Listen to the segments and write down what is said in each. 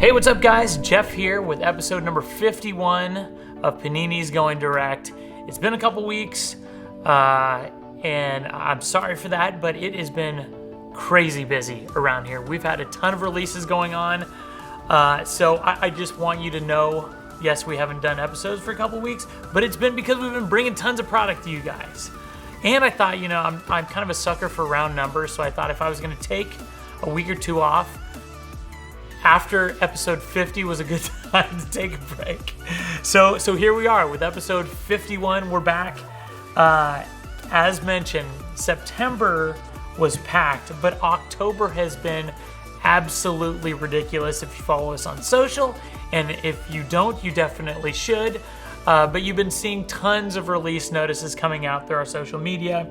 Hey, what's up, guys? Jeff here with episode number 51 of Panini's Going Direct. It's been a couple weeks, and I'm sorry for that, but it has been crazy busy around here. We've had a ton of releases going on, so I just want you to know, yes, we haven't done episodes for a couple weeks, but it's been because we've been bringing tons of product to you guys. And I thought, I'm kind of a sucker for round numbers, so I thought if I was going to take a week or two off, after episode 50 was a good time to take a break. So here we are with episode 51. We're back. As mentioned, September was packed, but October has been absolutely ridiculous if you follow us on social. And if you don't, you definitely should. But you've been seeing tons of release notices coming out through our social media.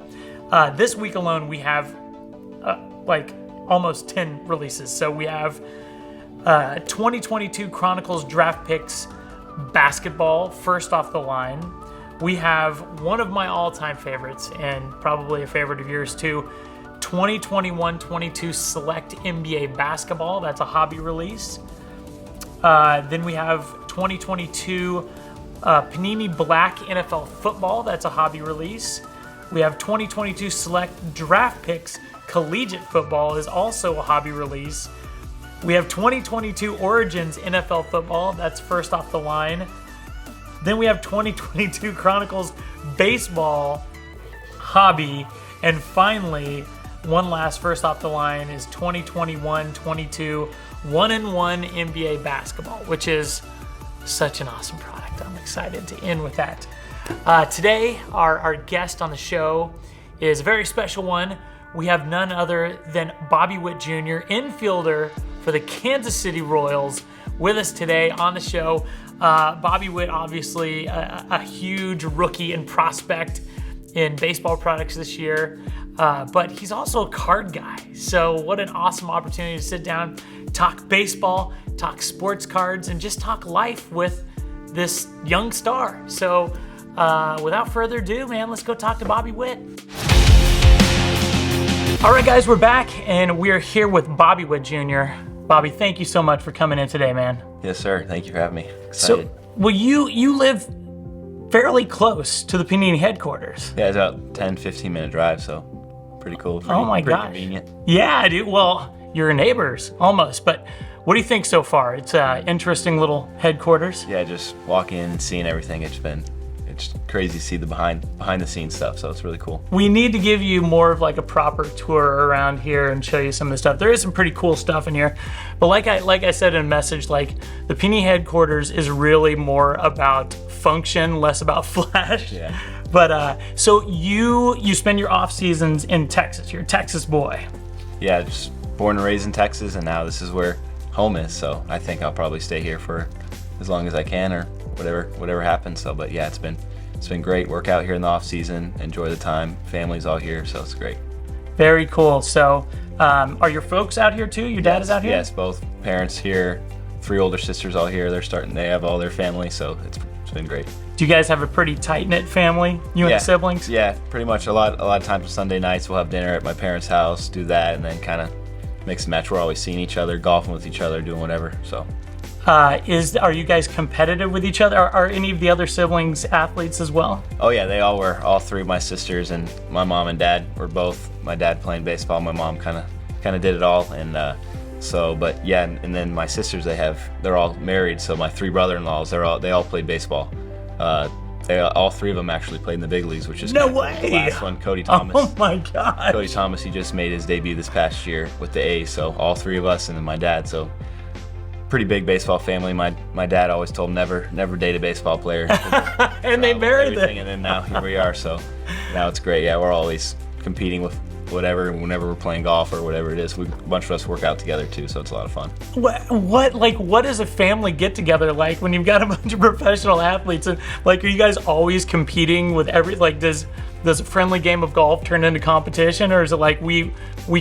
This week alone, we have almost 10 releases. So we have 2022 Chronicles Draft Picks Basketball, first off the line. We have one of my all-time favorites, and probably a favorite of yours too, 2021-22 Select NBA Basketball. That's a hobby release. Then we have 2022 Panini Black NFL Football. That's a hobby release. We have 2022 Select Draft Picks Collegiate Football is also a hobby release. We have 2022 Origins NFL Football. That's first off the line. Then we have 2022 Chronicles Baseball Hobby. And finally, one last first off the line is 2021-22 1-in-1 NBA Basketball, which is such an awesome product. I'm excited to end with that. Today, our guest on the show is a very special one. We have none other than Bobby Witt Jr., infielder for the Kansas City Royals, with us today on the show. Bobby Witt, obviously a huge rookie and prospect in baseball products this year, but he's also a card guy. So what an awesome opportunity to sit down, talk baseball, talk sports cards, and just talk life with this young star. So without further ado, man, let's go talk to Bobby Witt. All right, guys, we're back, and we're here with Bobby Witt Jr. Bobby, thank you so much for coming in today, man. Yes, sir. Thank you for having me. Excited. So, well, you live fairly close to the Panini headquarters. Yeah, it's about 10-15 minute drive, so pretty cool. Oh my gosh. Convenient. Yeah, dude. Well, you're neighbors almost, but what do you think so far? It's an interesting little headquarters. Yeah, just walking in and seeing everything. It's crazy to see the behind the scenes stuff, so it's really cool. We need to give you more of like a proper tour around here and show you some of the stuff. There is some pretty cool stuff in here, but like I said in a message, like the Panini headquarters is really more about function, less about flash. Yeah. But so you spend your off seasons in Texas. You're a Texas boy. Yeah, just born and raised in Texas, and now this is where home is. So I think I'll probably stay here for as long as I can, or whatever happens. So, but yeah, it's been great. Work out here in the off season, enjoy the time. Family's all here, so it's great. Very cool. So, are your folks out here too? Your dad is out here? Yes, both parents here. 3 older sisters all here. They have all their family, so it's been great. Do you guys have a pretty tight-knit family, you and the siblings? Yeah, pretty much. A lot of times on Sunday nights we'll have dinner at my parents' house, do that, and then kind of mix and match. We're always seeing each other, golfing with each other, doing whatever. So. Are you guys competitive with each other? Are any of the other siblings athletes as well? Oh yeah, they all were. All 3 of my sisters and my mom and dad were both. My dad playing baseball, my mom kind of did it all, and but yeah, and then my sisters, they're all married. So my 3 brother-in-laws, they all played baseball. All 3 of them actually played in the big leagues, which is no way. The last one, Cody Thomas. Oh my God. Cody Thomas, he just made his debut this past year with the A's. So all 3 of us, and then my dad. So. Pretty big baseball family. My dad always told him never date a baseball player. And they married them. And then now here we are. So now it's great. Yeah, we're always competing with whatever, whenever we're playing golf or whatever it is. A bunch of us work out together too, so it's a lot of fun. What is a family get together like when you've got a bunch of professional athletes? And are you guys always competing with does a friendly game of golf turn into competition, or is it like we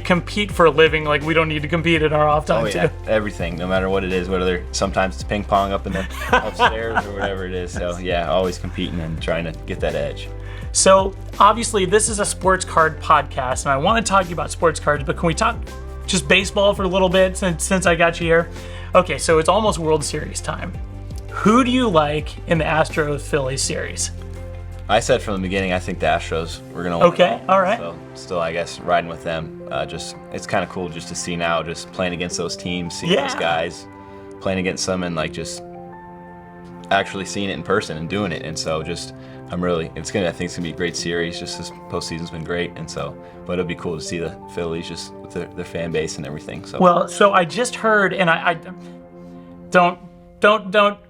compete for a living, like we don't need to compete in our off time too? Everything, no matter what it is, sometimes it's ping pong up in the upstairs or whatever it is. So yeah, always competing and trying to get that edge. So obviously this is a sports card podcast, and I want to talk to you about sports cards, but can we talk just baseball for a little bit since I got you here? Okay, so it's almost World Series time. Who do you like in the Astros-Phillies series? I said from the beginning, I think the Astros were going to win. Okay, all right. So still, I guess, riding with them. It's kind of cool just to see now, just playing against those teams, seeing those guys, playing against them, and like just actually seeing it in person and doing it. And so I think it's gonna be a great series. Just this postseason's been great, and so, but it'll be cool to see the Phillies just with their fan base and everything. So I just heard, and I don't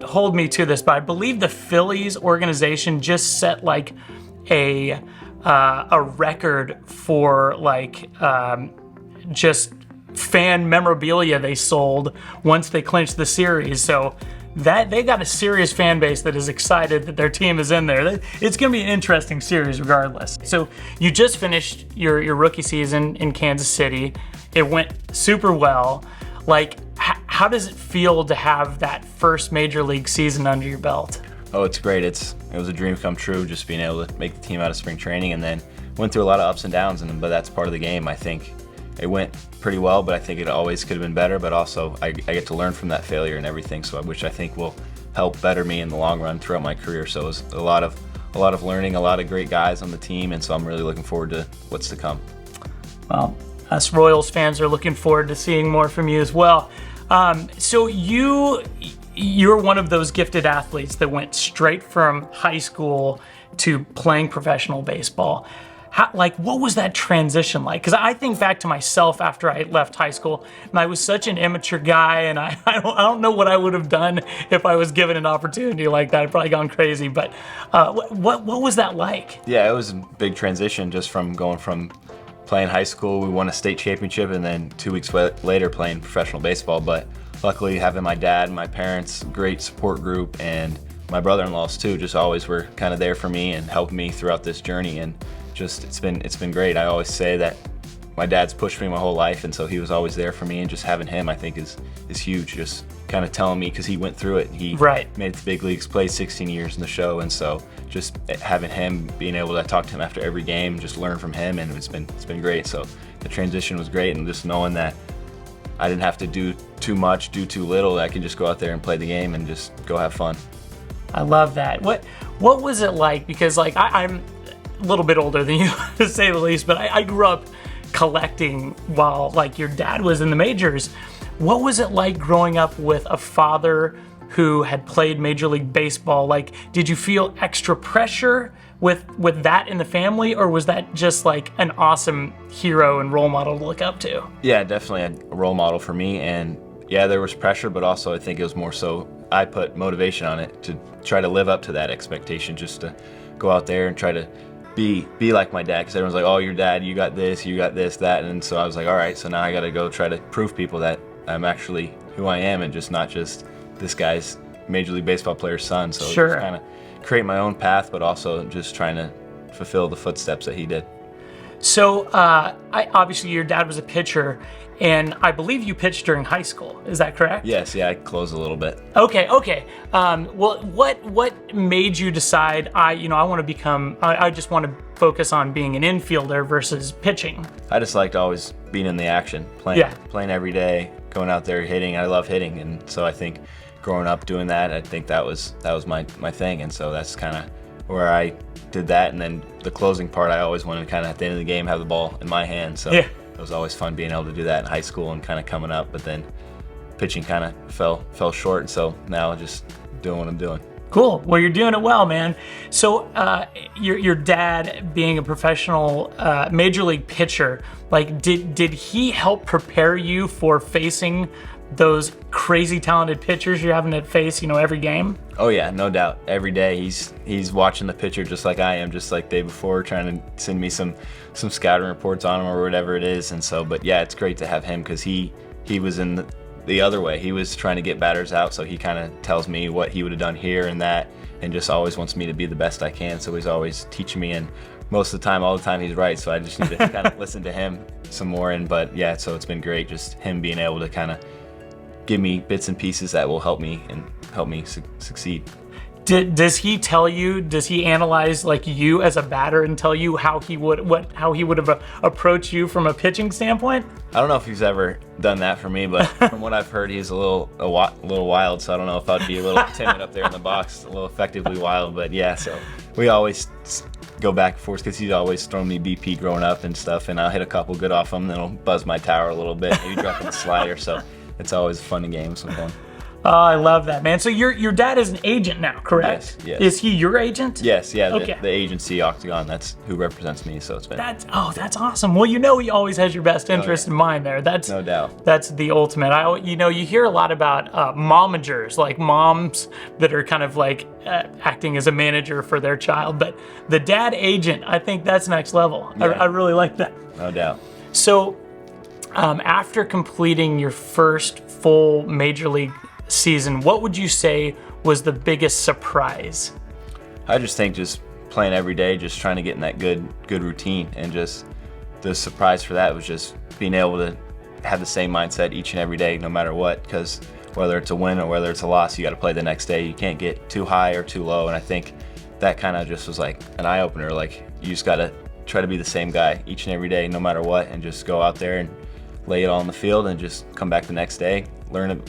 hold me to this, but I believe the Phillies organization just set like a record for like just fan memorabilia they sold once they clinched the series. So that they got a serious fan base that is excited that their team is in there. It's going to be an interesting series regardless. So you just finished your rookie season in Kansas City. It went super well. Like, how does it feel to have that first major league season under your belt? Oh, it's great. It was a dream come true, just being able to make the team out of spring training, and then went through a lot of ups and downs, but that's part of the game. I think it went pretty well, but I think it always could have been better. But also, I get to learn from that failure and everything, which I think will help better me in the long run throughout my career. So it was a lot of learning, a lot of great guys on the team, and so I'm really looking forward to what's to come. Well, us Royals fans are looking forward to seeing more from you as well. So you're one of those gifted athletes that went straight from high school to playing professional baseball. What was that transition like? Because I think back to myself after I left high school, and I was such an immature guy, and I don't know what I would have done if I was given an opportunity like that. I'd probably gone crazy. But what was that like? Yeah, it was a big transition just from going from playing high school. We won a state championship, and then 2 weeks later playing professional baseball. But luckily, having my dad, my parents, great support group, and my brother-in-laws too, just always were kind of there for me and helping me throughout this journey. And just it's been great. I always say that my dad's pushed me my whole life, and so he was always there for me. And just having him, I think, is huge. Just kind of telling me, because he went through it. He made it to big leagues, played 16 years in the show, and so just having him, being able to talk to him after every game, just learn from him, and it's been great. So the transition was great, and just knowing that I didn't have to do too much, do too little. I could just go out there and play the game and just go have fun. I love that. What was it like? Because like I'm a little bit older than you, to say the least, but I grew up collecting while like your dad was in the majors. What was it like growing up with a father who had played Major League Baseball? Like, did you feel extra pressure with that in the family, or was that just like an awesome hero and role model to look up to? Yeah, definitely a role model for me, and yeah, there was pressure, but also I think it was more so I put motivation on it to try to live up to that expectation, just to go out there and try to be like my dad, because everyone's like, oh, your dad, you got this, that, and so I was like, all right, so now I got to go try to prove people that I'm actually who I am, and just not just this guy's Major League Baseball player's son. So sure. Just kind of create my own path, but also just trying to fulfill the footsteps that he did. So obviously your dad was a pitcher, and I believe you pitched during high school. Is that correct? Yes, yeah, I closed a little bit. Okay. Well, what made you decide I just want to focus on being an infielder versus pitching? I just liked always being in the action, playing every day, going out there hitting. I love hitting, and so I think growing up doing that, I think that was my thing, and so that's kind of where I did that. And then the closing part, I always wanted to kind of at the end of the game have the ball in my hand. So yeah. It was always fun being able to do that in high school and kind of coming up, but then pitching kind of fell short, and so now just doing what I'm doing. Cool. Well, you're doing it well, man. So your dad being a professional major league pitcher, like did he help prepare you for facing those crazy talented pitchers you're having to face, every game? Oh yeah, no doubt. Every day he's watching the pitcher just like I am, just like the day before, trying to send me some scouting reports on him or whatever it is. And so, but yeah, it's great to have him, because he was in the other way. He was trying to get batters out, so he kind of tells me what he would have done here and that, and just always wants me to be the best I can. So he's always teaching me, and most of the time, all the time, he's right. So I just need to kind of listen to him some more. But yeah, so it's been great, just him being able to kind of give me bits and pieces that will help me succeed. Does he tell you? Does he analyze like you as a batter and tell you how he would have approached you from a pitching standpoint? I don't know if he's ever done that for me, but from what I've heard, he's a little wild. So I don't know if I'd be a little timid up there in the box, a little effectively wild. But yeah, so we always go back and forth because he's always thrown me BP growing up and stuff, and I'll hit a couple good off him, then I'll buzz my tower a little bit, maybe drop in the slider. So it's always fun games with him. Oh, I love that, man. So your dad is an agent now, correct? Yes. Is he your agent? Yes, yeah. Okay. The agency Octagon, that's who represents me. So it's been. That's awesome. Well, he always has your best interest in mind there. That's no doubt. That's the ultimate. You hear a lot about momagers, like moms that are kind of like acting as a manager for their child, but the dad agent, I think that's next level. Yeah. I really like that. No doubt. So, after completing your first full major league season, what would you say was the biggest surprise? I just think just playing every day, just trying to get in that good routine, and just the surprise for that was just being able to have the same mindset each and every day, no matter what, because whether it's a win or whether it's a loss, you got to play the next day. You can't get too high or too low, and I think that kind of just was like an eye-opener. Like, you just got to try to be the same guy each and every day, no matter what, and just go out there and lay it all on the field and just come back the next day, learn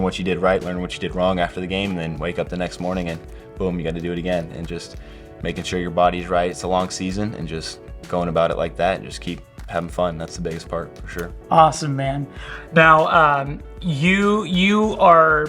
what you did right, learn what you did wrong after the game, and then wake up the next morning and boom, you got to do it again. And just making sure your body's right. It's a long season, and just going about it like that and just keep having fun. That's the biggest part for sure. Awesome, man. Now, you're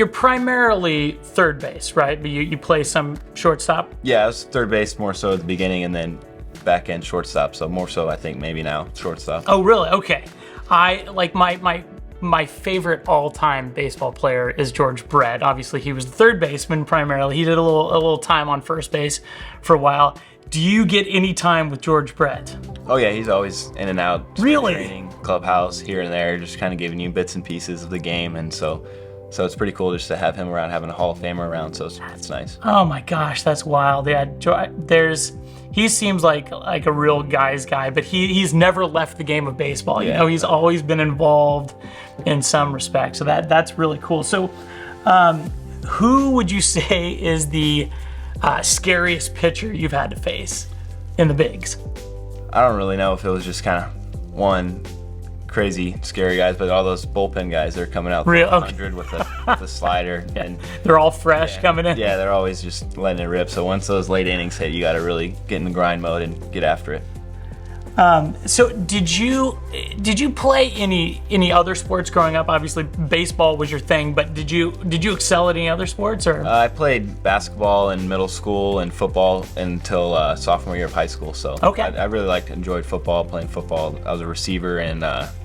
primarily third base, right? But you play some shortstop? Yeah, I was third base more so at the beginning, and then back end shortstop. So more so, I think maybe now shortstop. Oh, really? Okay. I like my favorite all-time baseball player is George Brett. Obviously, he was the third baseman primarily. He did a little time on first base for a while. Do you get any time with George Brett? Oh yeah, he's always in and out. Really? Training, clubhouse, here and there, just kind of giving you bits and pieces of the game, and so it's pretty cool just to have him around, having a Hall of Famer around. So it's nice. Oh my gosh, that's wild. Yeah, he seems like a real guy's guy, but he's never left the game of baseball. Yeah. He's always been involved in some respect. So that's really cool. So, who would you say is the scariest pitcher you've had to face in the bigs? I don't really know if it was just kind of one crazy scary guys, but all those bullpen guys, they're coming out 100 with a slider. Yeah. And they're all fresh coming in. Yeah, they're always just letting it rip. So once those late innings hit, you got to really get in the grind mode and get after it. So did you play any other sports growing up? Obviously, baseball was your thing, but did you excel at any other sports? Or I played basketball in middle school and football until sophomore year of high school. So okay. I really enjoyed football, playing football. I was a receiver and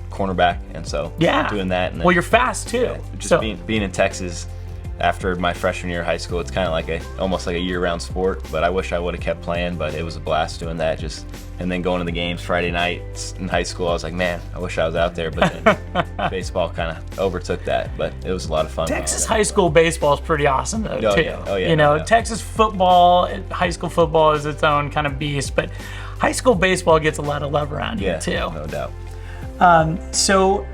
cornerback, and so doing that. And then, well, you're fast too. Yeah, being in Texas after my freshman year of high school, it's kind of almost like a year-round sport. But I wish I would have kept playing. But it was a blast doing that. And then going to the games Friday nights in high school, I was like, man, I wish I was out there. But then baseball kind of overtook that. But it was a lot of fun. Texas high school baseball is pretty awesome though, too. Yeah. Oh, yeah. Texas football, high school football is its own kind of beast, but high school baseball gets a lot of love around here too. No doubt. So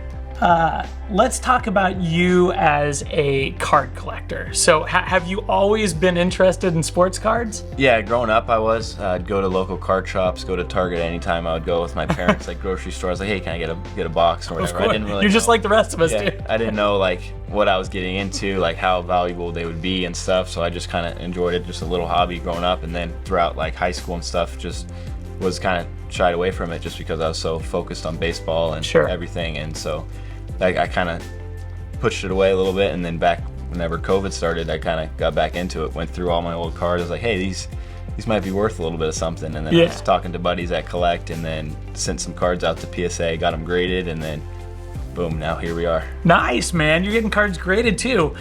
let's talk about you as a card collector. So have you always been interested in sports cards? Yeah, growing up I'd go to local card shops, go to Target anytime. I would go with my parents, like grocery store. I was like, hey, can I get a box or whatever? Of course. I didn't really You're just like the rest of us, dude. I didn't know what I was getting into, how valuable they would be and stuff. So I just kind of enjoyed it, just a little hobby growing up. And then throughout high school and stuff, just was kind of shied away from it just because I was so focused on baseball and everything. And so I kind of pushed it away a little bit, and then back whenever COVID started, I kind of got back into it, went through all my old cards. I was like, hey, these might be worth a little bit of something. And then I was talking to buddies that collect, and then sent some cards out to PSA, got them graded, and then boom, now here we are. Nice, man. You're getting cards graded too.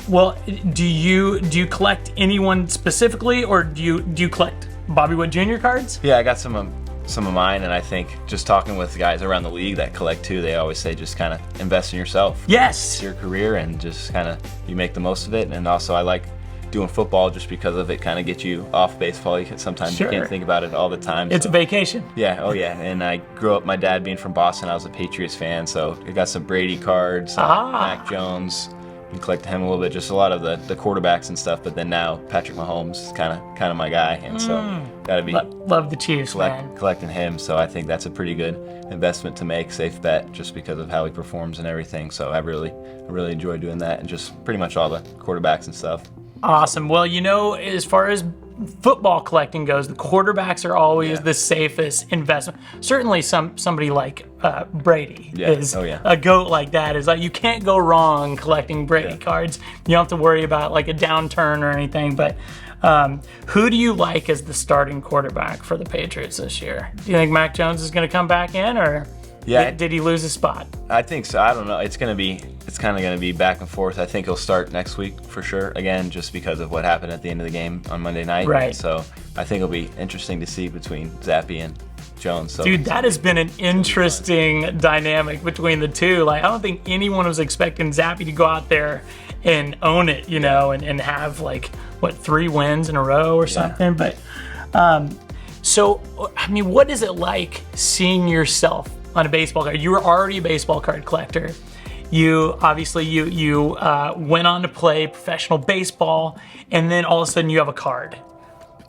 Well, do you collect anyone specifically, or do you collect Bobby Witt Jr. cards? Yeah, I got some of mine, and I think just talking with guys around the league that collect too, they always say just kind of invest in yourself. Yes. It's your career, and just kind of you make the most of it. And also I like doing football just because of it kind of gets you off baseball. Sometimes you can't think about it all the time. It's a vacation. Yeah, oh yeah. And I grew up, my dad being from Boston, I was a Patriots fan, so I got some Brady cards, Mac Jones, and collected him a little bit, just a lot of the quarterbacks and stuff. But then now Patrick Mahomes is kind of my guy, and so got to be love the Chiefs, man. Collecting him. So I think that's a pretty good investment to make, safe bet, just because of how he performs and everything. So I really enjoy doing that, and just pretty much all the quarterbacks and stuff. Awesome. Well, as far as football collecting goes, the quarterbacks are always the safest investment. Certainly somebody like Brady is a GOAT like that. Is like, you can't go wrong collecting Brady cards. You don't have to worry about like a downturn or anything. But who do you like as the starting quarterback for the Patriots this year? Do you think Mac Jones is going to come back in, or did he lose his spot? I think so. I don't know. It's kind of going to be back and forth. I think he'll start next week for sure. Again, just because of what happened at the end of the game on Monday night. Right. So I think it'll be interesting to see between Zappe and Jones. So dude, that has been an interesting dynamic between the two. Like, I don't think anyone was expecting Zappe to go out there and own it, and have like 3 wins in a row or something. But so I mean, what is it like seeing yourself on a baseball card? You were already a baseball card collector. You obviously you went on to play professional baseball, and then all of a sudden you have a card.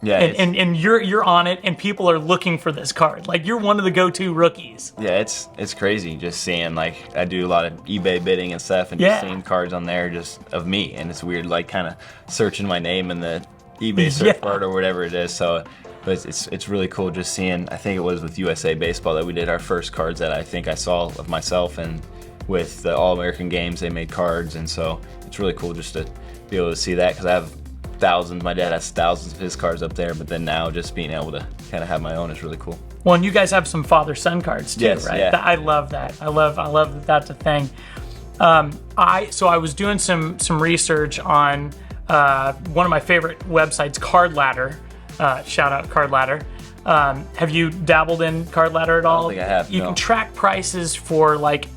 Yeah, and you're on it, and people are looking for this card. Like, you're one of the go-to rookies. Yeah, it's crazy just seeing, like, I do a lot of eBay bidding and stuff, and just seeing cards on there just of me, and it's weird, like, kind of searching my name in the eBay search bar or whatever it is. So, but it's really cool just seeing. I think it was with USA Baseball that we did our first cards that I think I saw of myself, and with the All-American games they made cards, and so it's really cool just to be able to see that, because I have thousands. My dad has thousands of his cards up there, but then now just being able to kind of have my own is really cool. Well, and you guys have some father-son cards too, right? Yeah. I love that. I love that that's a thing. I was doing some research on one of my favorite websites, Card Ladder. Shout out Card Ladder. Have you dabbled in Card Ladder at all? I don't think I have. You can track prices for like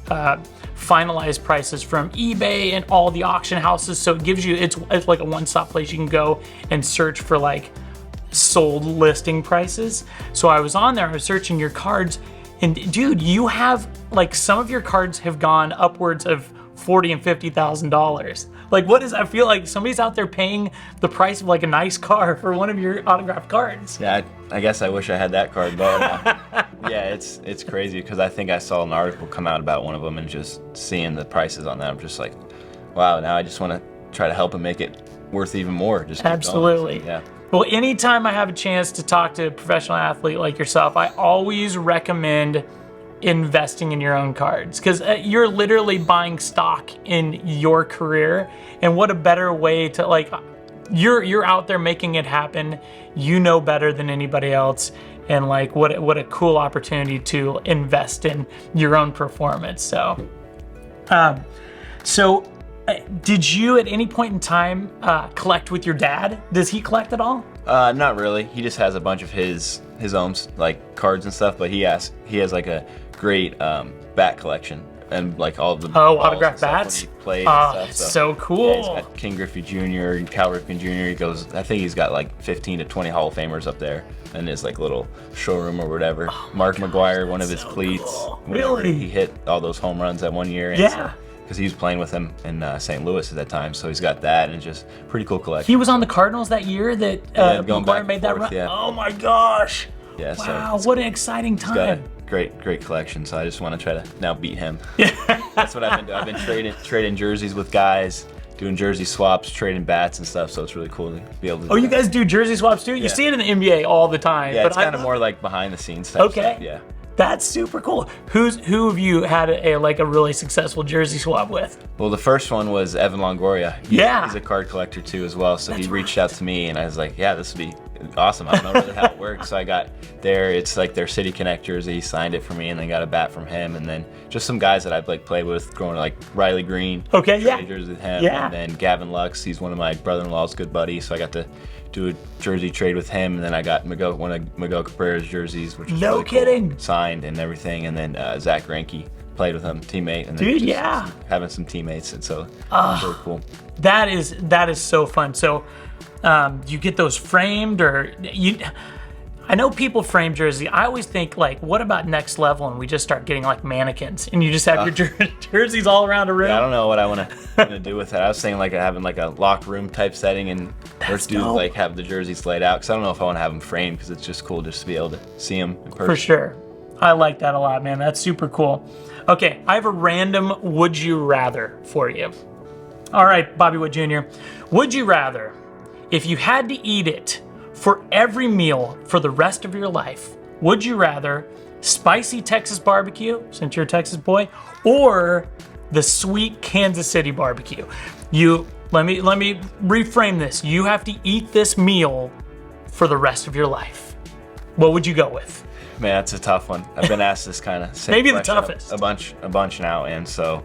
finalized prices from eBay and all the auction houses. So it gives you, it's like a one-stop place. You can go and search for like sold listing prices. So I was on there, I was searching your cards, and dude, you have like, some of your cards have gone upwards of $40,000 and $50,000. Like, what is, I feel like somebody's out there paying the price of like a nice car for one of your autographed cards. Yeah, I guess I wish I had that card, but yeah, it's crazy, because I think I saw an article come out about one of them, and just seeing the prices on that, I'm just like, wow, now I just want to try to help and make it worth even more. Just absolutely. Yeah. Well, anytime I have a chance to talk to a professional athlete like yourself, I always recommend investing in your own cards, because you're literally buying stock in your career. And what a better way to, like, you're out there making it happen. You know better than anybody else, and like, what a cool opportunity to invest in your own performance. So did you at any point in time collect with your dad? Does he collect at all? Not really. He just has a bunch of his own like cards and stuff, but he has like a great bat collection, and like all of the autographed bats. When he played and stuff, so cool. Yeah, he's got King Griffey Jr. and Cal Ripken Jr. He goes, I think he's got like 15 to 20 Hall of Famers up there in his like little showroom or whatever. Mark McGuire, one of his cleats. Cool. Really? He hit all those home runs that one year. Yeah. Because he was playing with him in St. Louis at that time, so he's got that, and just pretty cool collection. He was on the Cardinals that year that McGuire made that run. Yeah. Oh my gosh! Yeah. Wow, so what an exciting time! He's got a great collection. So I just want to try to now beat him. Yeah. That's what I've been doing. I've been trading jerseys with guys, doing jersey swaps, trading bats and stuff. So it's really cool to be able to. Oh, you guys do jersey swaps too? You see it in the NBA all the time. Yeah, but it's kind of more like behind the scenes type stuff. Yeah. That's super cool. Who have you had a really successful jersey swap with? Well, the first one was Evan Longoria. He's a card collector too as well. So he reached out to me, and I was like, yeah, this would be awesome. I don't know really how it works. So I got it's like their City Connect jersey. He signed it for me, and then got a bat from him, and then just some guys that I've like played with growing up, like Riley Green. Okay, yeah. Jersey with him. Yeah. And then Gavin Lux. He's one of my brother-in-law's good buddies. So I got to do a jersey trade with him, and then I got one of Miguel Cabrera's jerseys, which is really kidding. Cool, signed and everything, and then Zach Greinke played with him, teammate, and then having some teammates, and so it's really cool. That is so fun. So you get those framed, or I know people frame jersey. I always think like, what about next level? And we just start getting like mannequins, and you just have your jerseys all around a room. Yeah, I don't know what I want to do with that. I was thinking like having like a locked room type setting, and let's do like have the jerseys laid out. Because I don't know if I want to have them framed, because it's just cool just to be able to see them in person. For sure. I like that a lot, man. That's super cool. Okay, I have a random would you rather for you. All right, Bobby Witt Jr. Would you rather, if you had to eat it for every meal for the rest of your life, would you rather spicy Texas barbecue, since you're a Texas boy, or the sweet Kansas City barbecue? Let me reframe this. You have to eat this meal for the rest of your life. What would you go with? Man, that's a tough one. I've been asked this kind of maybe the toughest a bunch now, and so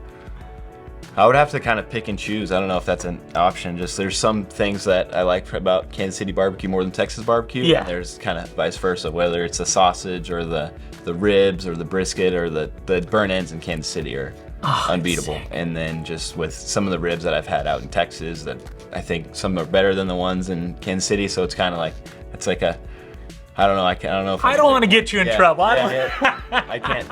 I would have to kind of pick and choose. I don't know if that's an option. Just there's some things that I like about Kansas City barbecue more than Texas barbecue. Yeah. And there's kind of vice versa, whether it's the sausage or the ribs or the brisket or the burnt ends in Kansas City are unbeatable. And then just with some of the ribs that I've had out in Texas, that I think some are better than the ones in Kansas City. So it's kind of like it's like a I don't know. I don't know. I don't want to get you in trouble. I can't.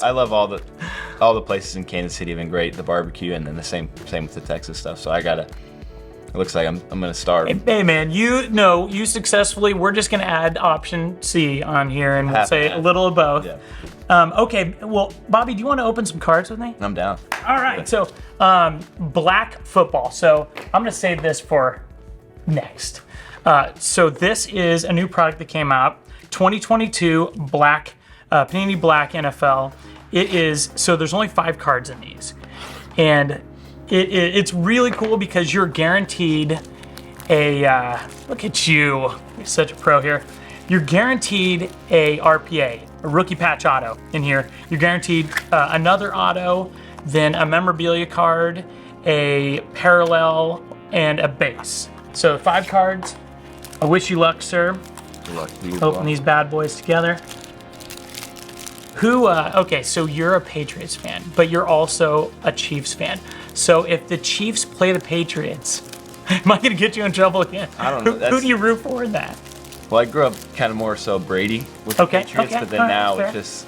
I love all the places in Kansas City have been great. The barbecue, and then the same with the Texas stuff. So I gotta. It looks like I'm gonna starve. Hey man, you successfully. We're just gonna add option C on here, and we'll say a little of both. Yeah. Okay. Well, Bobby, do you want to open some cards with me? I'm down. All right. So, black football. So I'm gonna save this for next. So this is a new product that came out, 2022 Black Panini Black NFL. It is, so there's only 5 cards in these, and it's really cool because you're guaranteed a look at you, you're such a pro here. You're guaranteed a RPA, a rookie patch auto in here. You're guaranteed another auto, then a memorabilia card, a parallel, and a base. So 5 cards. I wish you luck, sir. Good luck to you. Open these bad boys together. Okay, so you're a Patriots fan, but you're also a Chiefs fan. So if the Chiefs play the Patriots, am I gonna get you in trouble again? I don't know. Who do you root for in that? Well, I grew up kind of more so Brady with the Patriots, but then now it's just,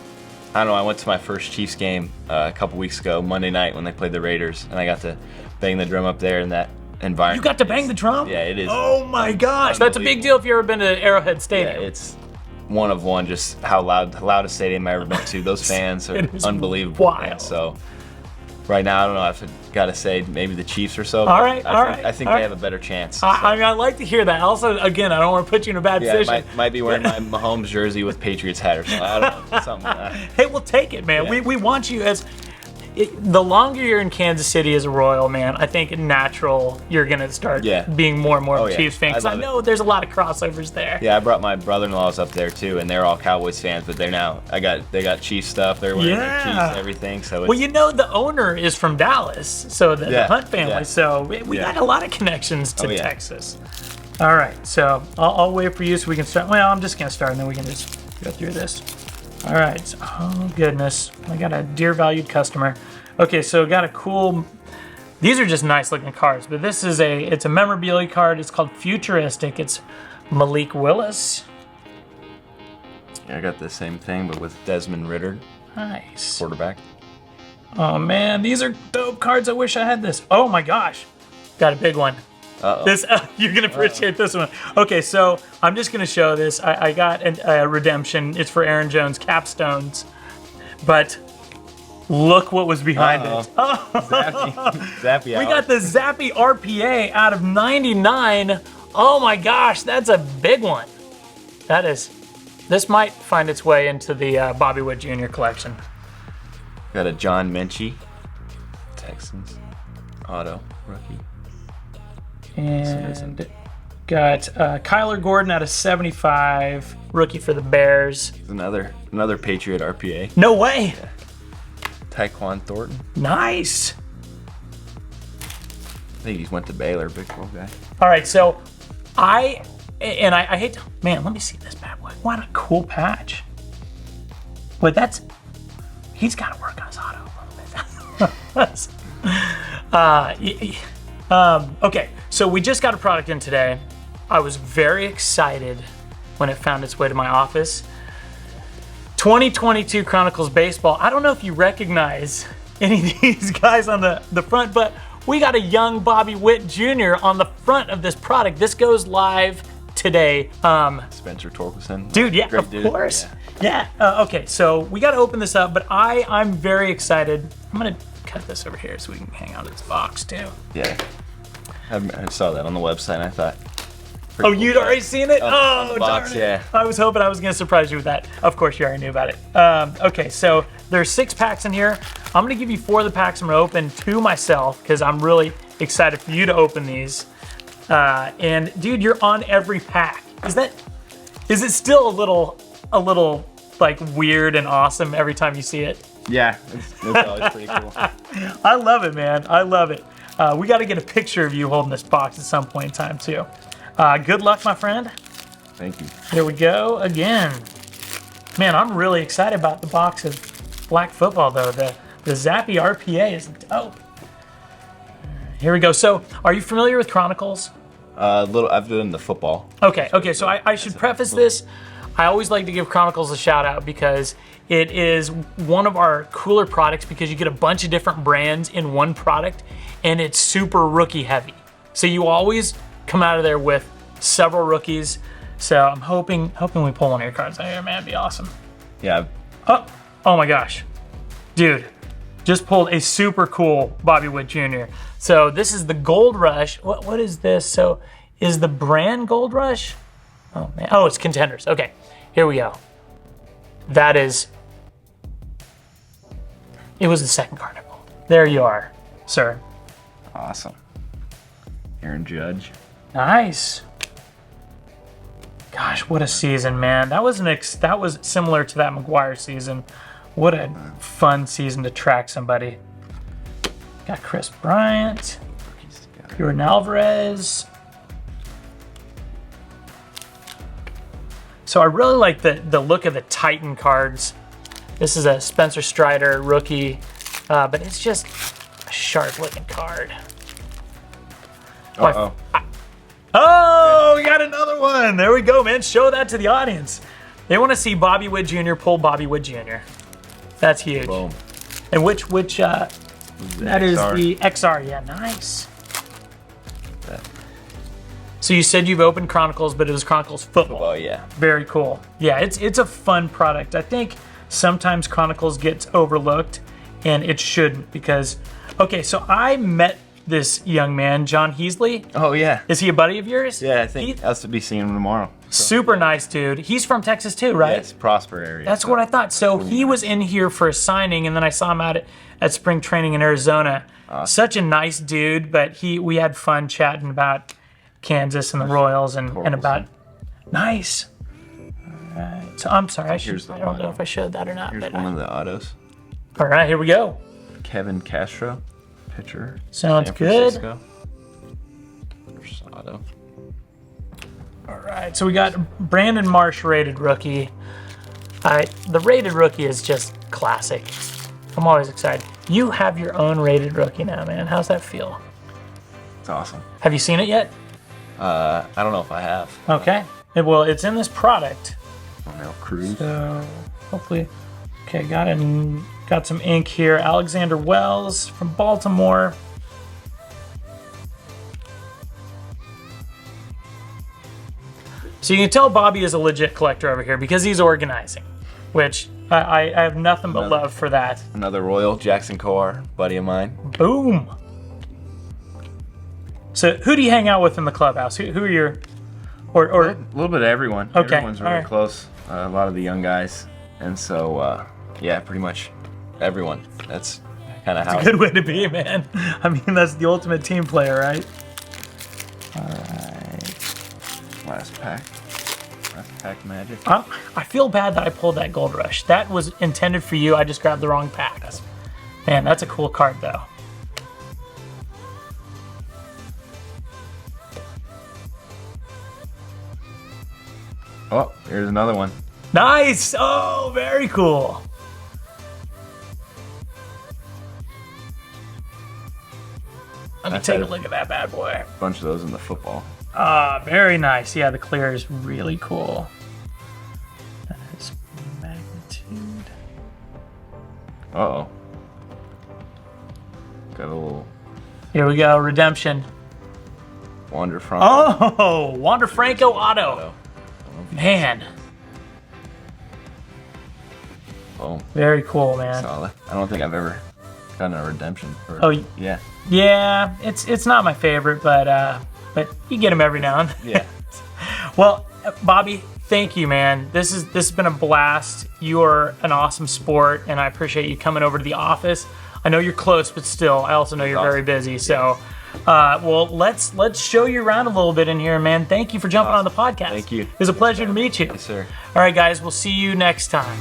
I don't know, I went to my first Chiefs game a couple weeks ago, Monday night when they played the Raiders, and I got to bang the drum up there in that environment. You got to bang the drum? Yeah, it is. Oh my gosh, that's a big deal if you've ever been to Arrowhead Stadium. Yeah, it's one of one, just how loudest stadium I ever been to. Those fans are unbelievable. Wild. And so right now, I don't know, I've got to say maybe the Chiefs or so. All right. I think they have a better chance. So. I mean, I like to hear that. Also, again, I don't want to put you in a bad position. Might be wearing my Mahomes jersey with Patriots hat or something. I don't know, something like that. Hey, we'll take it, man. Yeah. We want you as... the longer you're in Kansas City as a Royal, man, I think natural you're going to start being more and more of a Chiefs fan. Because I know there's a lot of crossovers there. Yeah, I brought my brother-in-laws up there too, and they're all Cowboys fans, but they're now, they got Chiefs stuff. They're wearing their Chiefs and everything. So it's, well, you know, the owner is from Dallas, so the Hunt family. Yeah. So we got a lot of connections to Texas. All right, so I'll wait for you so we can start. Well, I'm just going to start, and then we can just go through this. All right. Oh, goodness. I got a dear valued customer. Okay, so got a cool... These are just nice looking cards, but this is it's a memorabilia card. It's called Futuristic. It's Malik Willis. Yeah, I got the same thing, but with Desmond Ridder. Nice. Quarterback. Oh, man. These are dope cards. I wish I had this. Oh, my gosh. Got a big one. Uh-oh. This you're gonna appreciate this one. Okay, so I'm just gonna show this. I got a redemption. It's for Aaron Jones capstones, but look what was behind it. Oh. Zappy. We got the Zappy RPA out of 99. Oh my gosh, that's a big one. That is. This might find its way into the Bobby Witt Jr. collection. Got a John Minchie, Texans auto rookie. And got Kyler Gordon out of 75, rookie for the Bears. Another Patriot RPA. No way. Yeah. Tyquan Thornton. Nice. I think he went to Baylor, big old guy. All right, so I hate to, man, let me see this bad boy. What a cool patch. But he's got to work on his auto a little bit. Okay, so we just got a product in today. I was very excited when it found its way to my office. 2022 Chronicles Baseball. I don't know if you recognize any of these guys on the front, but we got a young Bobby Witt Jr. on the front of this product. This goes live today. Spencer Torkelson. Dude, yeah, Great of dude. course. Yeah. Okay, so we got to open this up, but I'm very excited. I'm going to cut this over here so we can hang out this box too. Yeah. I saw that on the website and I thought. Oh, you'd already seen it? On Oh, the box, darn it. yeah. I was hoping I was going to surprise you with that. Of course, you already knew about it. Okay, so there's 6 packs in here. I'm going to give you 4 of the packs. I'm going to open 2 myself because I'm really excited for you to open these. And dude, you're on every pack. Is it still a little like weird and awesome every time you see it? Yeah, it's always pretty cool. I love it, man. I love it. We got to get a picture of you holding this box at some point in time too. Good luck, my friend. Thank you. Here we go again. Man, I'm really excited about the box of Black Football though. The Zappy RPA is dope. Here we go. So, are you familiar with Chronicles? Little. I've done the football. Okay. So I should preface this. I always like to give Chronicles a shout out because it is one of our cooler products because you get a bunch of different brands in one product and it's super rookie heavy. So you always come out of there with several rookies. So I'm hoping we pull one of your cards out here, man. It'd be awesome. Yeah. Oh my gosh. Dude, just pulled a super cool Bobby Witt Jr. So this is the Gold Rush. What is this? So is the brand Gold Rush? Oh man. Oh, it's Contenders. Okay, here we go. It was the second card I pulled. There you are, sir. Awesome. Aaron Judge. Nice. Gosh, what a season, man. That was similar to that McGuire season. What a fun season to track somebody. Got Chris Bryant, Jordan Alvarez. So I really like the look of the Titan cards. This is a Spencer Strider rookie, but it's just a sharp looking card. Uh-oh. Oh, we got another one. There we go, man. Show that to the audience. They want to see Bobby Witt Jr. pull Bobby Witt Jr. That's huge. Boom. And which that is XR. the XR. Yeah, nice. That. So you said you've opened Chronicles, but it was Chronicles Football. Oh yeah. Very cool. Yeah, it's a fun product. I think sometimes Chronicles gets overlooked, and it shouldn't because, okay, so I met this young man, John Heasley. Oh yeah. Is he a buddy of yours? Yeah, I think I'll be seeing him tomorrow. So. Super nice dude. He's from Texas too, right? Yes, Prosper area. That's what I thought. So he was in here for a signing, and then I saw him out at spring training in Arizona. Such a nice dude, but we had fun chatting about Kansas and the Royals and about nice. All right. So I'm sorry, I don't know if I showed that or not. Here's but one of the autos. All right, here we go. Kevin Castro, pitcher. Sounds San good. Francisco. There's auto. All right, so we got Brandon Marsh rated rookie. The rated rookie is just classic. I'm always excited. You have your own rated rookie now, man. How's that feel? It's awesome. Have you seen it yet? I don't know if I have. Okay. Well, it's in this product. Now Cruz. So hopefully, okay. Got some ink here. Alexander Wells from Baltimore. So you can tell Bobby is a legit collector over here because he's organizing, which I have nothing but love for that. Another Royal, Jackson Coar, buddy of mine. Boom. So who do you hang out with in the clubhouse? Who are your, or A little bit of everyone. Okay, Everyone's really alright. close. A lot of the young guys, and so yeah, pretty much everyone. That's kind of how. a good way to be, man. I mean, that's the ultimate team player, right? All right. Last pack magic. I feel bad that I pulled that Gold Rush. That was intended for you. I just grabbed the wrong pack. Man, that's a cool card, though. Oh, here's another one. Nice! Oh, very cool. Let me take a look at that bad boy. A bunch of those in the football. Very nice. Yeah, the clear is really cool. Uh-oh. Got a little Here we go, redemption. Wander Franco. Oh, Wander Franco auto. Man, Oh, very cool, man. solid. I don't think I've ever gotten a redemption. Oh, yeah. yeah. It's not my favorite, but you get them every now and then. Yeah. Well, Bobby, thank you, man. This has been a blast. You are an awesome sport, and I appreciate you coming over to the office. I know you're close, but still, I also know you're very busy. So, well, let's show you around a little bit in here, man. Thank you for jumping on the podcast. Thank you. It was a pleasure to meet you. Yes, sir. All right, guys, we'll see you next time.